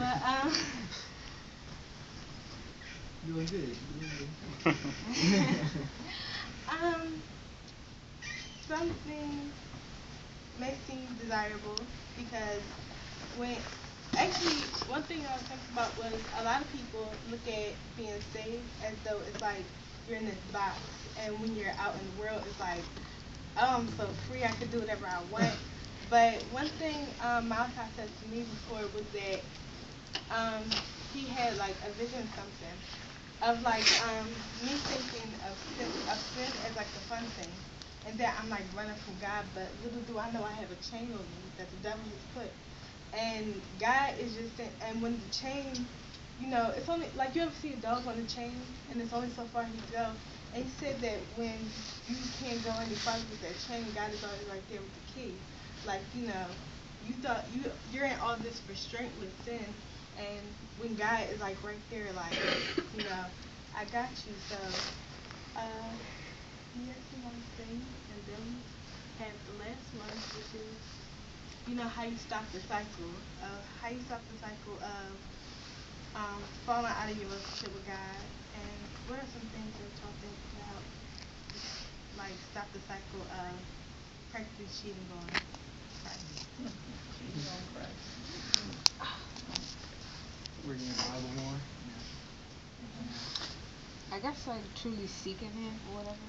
But Doing good. um, something may seem desirable because when actually one thing I was thinking about was a lot of people look at being saved as though it's like you're in this box, and when you're out in the world, it's like, oh, I'm so free, I can do whatever I want. But one thing Malachi said to me before was that he had like a vision something of like me thinking of sin as like the fun thing, and that I'm like running from God, but little do I know I have a chain on me that the devil has put, and God is just and when the chain, it's only like you ever see a dog on a chain, and it's only so far he can go, and he said that when you can't go any farther with that chain, God is always right there with the key, like you thought you're in all this restraint with sin, and when God is like right there, like, you know, I got you. So, yes, one thing, and then we have the last one, which is, how you stop the cycle of falling out of your relationship with God, and what are some things that y'all think to help, like, stop the cycle of practically cheating on Christ? Cheating on Christ. Reading the Bible more. I guess like truly seeking Him or whatever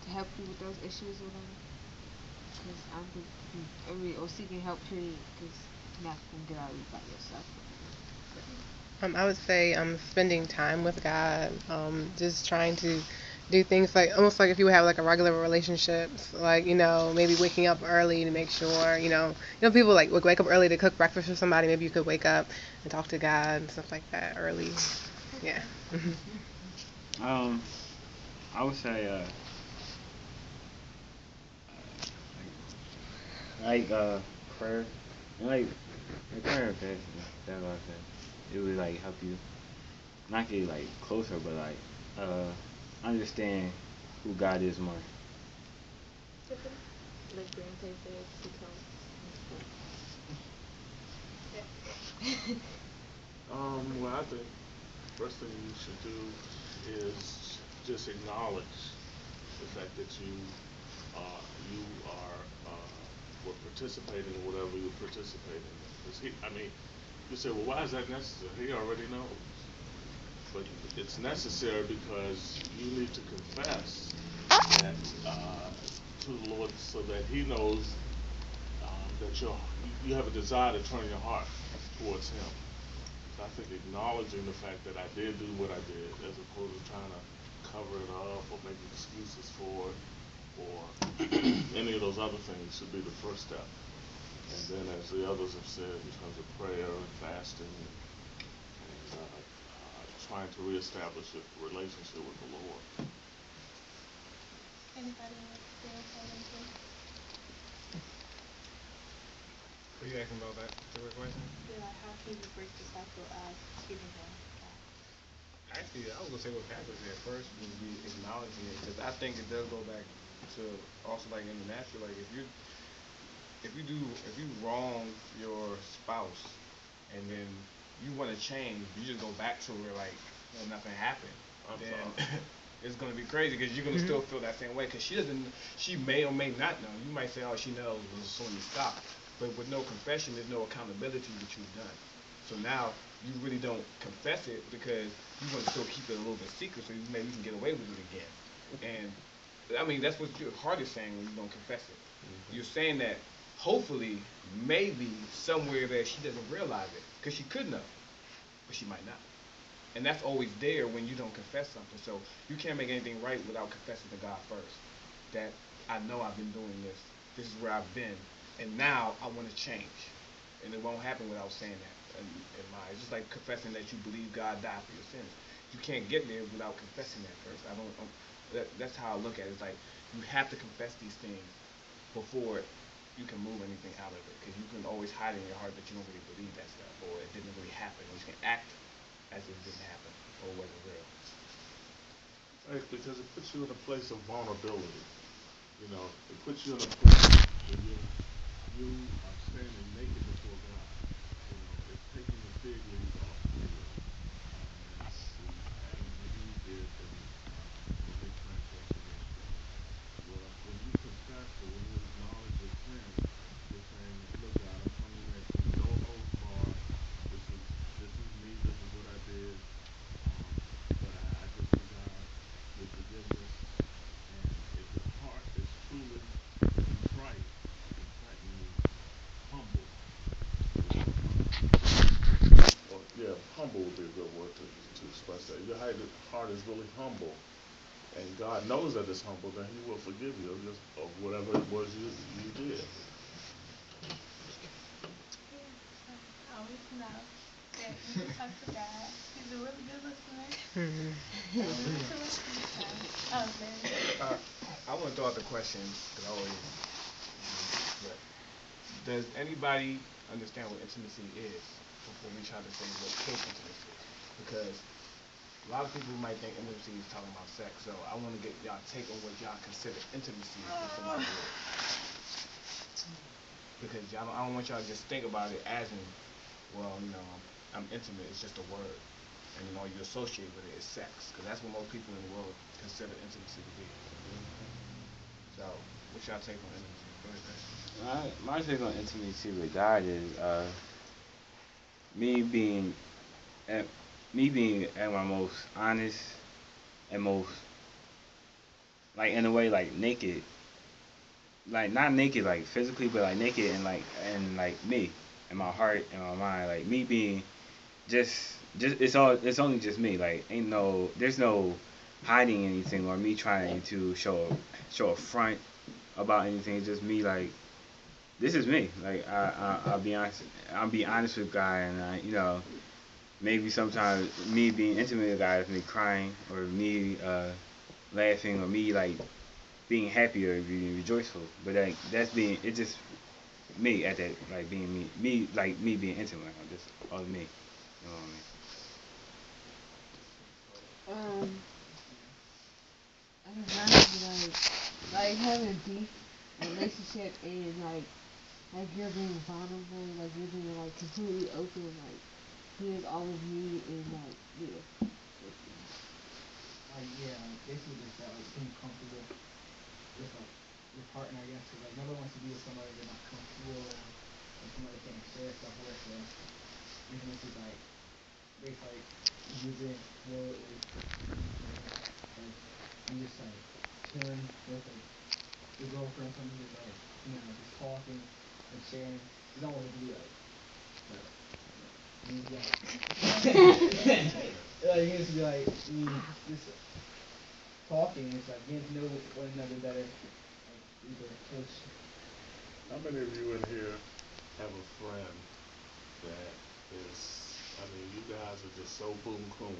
to help you with those issues or whatever. Because or seeking help period. Because you're not gonna get out of it by yourself. I would say spending time with God, just trying to do things like almost like if you have like a regular relationship, like maybe waking up early to make sure people like wake up early to cook breakfast for somebody. Maybe you could wake up and talk to God and stuff like that early. Yeah. I would say prayer, and prayer and fasting. That's what I said. It would like help you not get like closer, but like understand who God is more. Like Grandpa said, seek help. Well, I think first thing you should do is just acknowledge the fact that you were participating in whatever you were participating in. Because you say, well, why is that necessary? He already knows. But it's necessary because you need to confess that to the Lord so that He knows that you have a desire to turn your heart towards Him. So I think acknowledging the fact that I did do what I did, as opposed to trying to cover it up or make excuses for it, or any of those other things, should be the first step. And then, as the others have said, in terms of prayer and fasting and trying to reestablish a relationship with the Lord. Anybody else feel something? Are you asking about that particular question? Yeah, like how can you break the cycle of cheating on God? Actually, I was gonna say what Patrick said first would be acknowledging it, because I think it does go back to also like in the natural, like if you wrong your spouse and then you want to change, you just go back to where like nothing happened. Then it's gonna be crazy because you're gonna still feel that same way because she may or may not know. You might say all she knows was when you stop, but with no confession, there's no accountability that you've done. So now you really don't confess it because you want to still keep it a little bit secret so maybe you can get away with it again. And that's what your heart is saying when you don't confess it. You're saying that hopefully, maybe somewhere that she doesn't realize it, because she could know, but she might not. And that's always there when you don't confess something. So you can't make anything right without confessing to God first. That I know I've been doing this. This is where I've been, and now I want to change. And it won't happen without saying that. In mind, it's just like confessing that you believe God died for your sins. You can't get there without confessing that first. That's how I look at it. It's like you have to confess these things before you can move anything out of it, because you can always hide in your heart that you don't really believe that stuff, or it didn't really happen, or you can act as if it didn't happen, or wasn't real. Right, because it puts you in a place of vulnerability. It puts you in a place where you are standing naked before God. It's taking the fig leaf if your heart is really humble, and God knows that it's humble, then He will forgive you of, just, of whatever it was you did. Yeah, so always know that you can talk to God. He's a really good listener. And listen to us. Oh, man. I want to throw out the question because I always. But does anybody understand what intimacy is before we try to say what fake intimacy is? Because a lot of people might think intimacy is talking about sex, so I want to get y'all take on what y'all consider intimacy in somebody's world. Because I don't want y'all to just think about it as in, well, I'm intimate. It's just a word, and all you associate with it is sex, because that's what most people in the world consider intimacy to be. So, what's y'all take on intimacy? Go ahead, My take on intimacy with God is me being at my most honest and most, like, in a way, like, naked, like, not naked like physically, but like naked and like me and my heart and my mind, like me being just it's only just me, like there's no hiding anything or me trying to show a front about anything. It's just me, like, this is me. Like, I'll be honest with God, and maybe sometimes me being intimate with God is me crying, or me laughing, or me, like, being happy or being rejoiceful. But, like, it's just me at that, like, being me being intimate. Like, just all me. You know what I mean? I just honestly like having a deep relationship and like you're being vulnerable, like you're being like completely open, like here's all of me and like yeah. Yeah, basically just that, like, being comfortable with, like, your partner, I guess, because, like, nobody wants to be with somebody they're not comfortable around, and somebody they can't share stuff with, so intimacy is, like, basically, like, you being fluently, like, you just, like, chilling with, like, your girlfriend, something just, like, just talking and sharing. You don't want it to be, like, you just, like, you can just be, like, just talking, it's like getting to know one another better, like deeper, close. How many of you in here have a friend that is, I mean, you guys are just so boom coon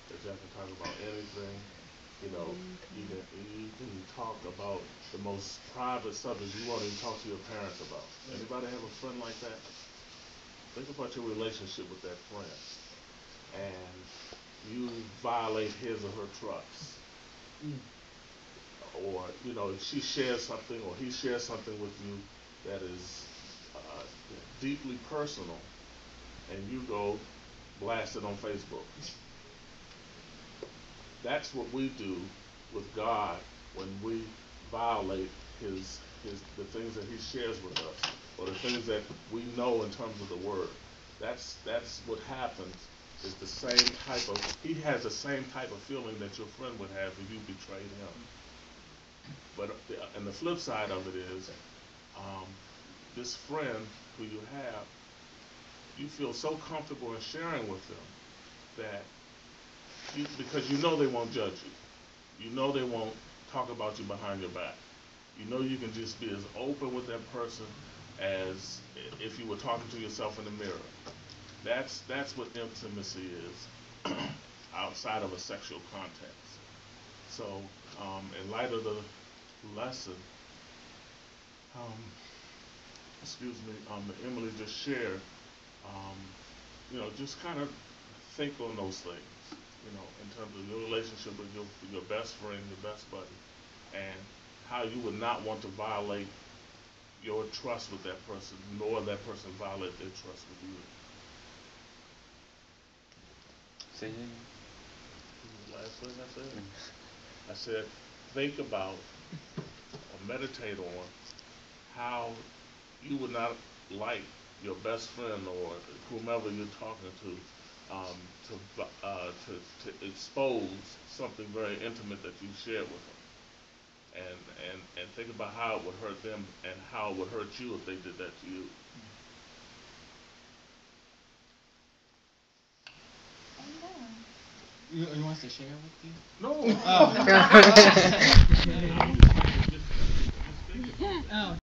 that y'all can talk about anything. You can talk about the most private subjects you won't even talk to your parents about. Anybody have a friend like that? Think about your relationship with that friend, and you violate his or her trust. Or, if she shares something or he shares something with you that is deeply personal, and you go blast it on Facebook. That's what we do with God when we violate the things that He shares with us, or the things that we know in terms of the Word. That's what happens. Is the same type of He has the same type of feeling that your friend would have if you betrayed him. But and the flip side of it is, this friend who you have, you feel so comfortable in sharing with them that because you know they won't judge you. You know they won't talk about you behind your back. You know you can just be as open with that person as if you were talking to yourself in the mirror. That's what intimacy is outside of a sexual context. So, in light of the lesson, that Emily just shared, just kind of think on those things, in terms of your relationship with your best friend, your best buddy, and how you would not want to violate your trust with that person, nor that person violate their trust with you. Say it. The last thing I said? I said, think about or meditate on how you would not like your best friend or whomever you're talking to expose something very intimate that you shared with them, and think about how it would hurt them and how it would hurt you if they did that to you. You want us to share with you? No. Oh. I'm just thinking. Oh.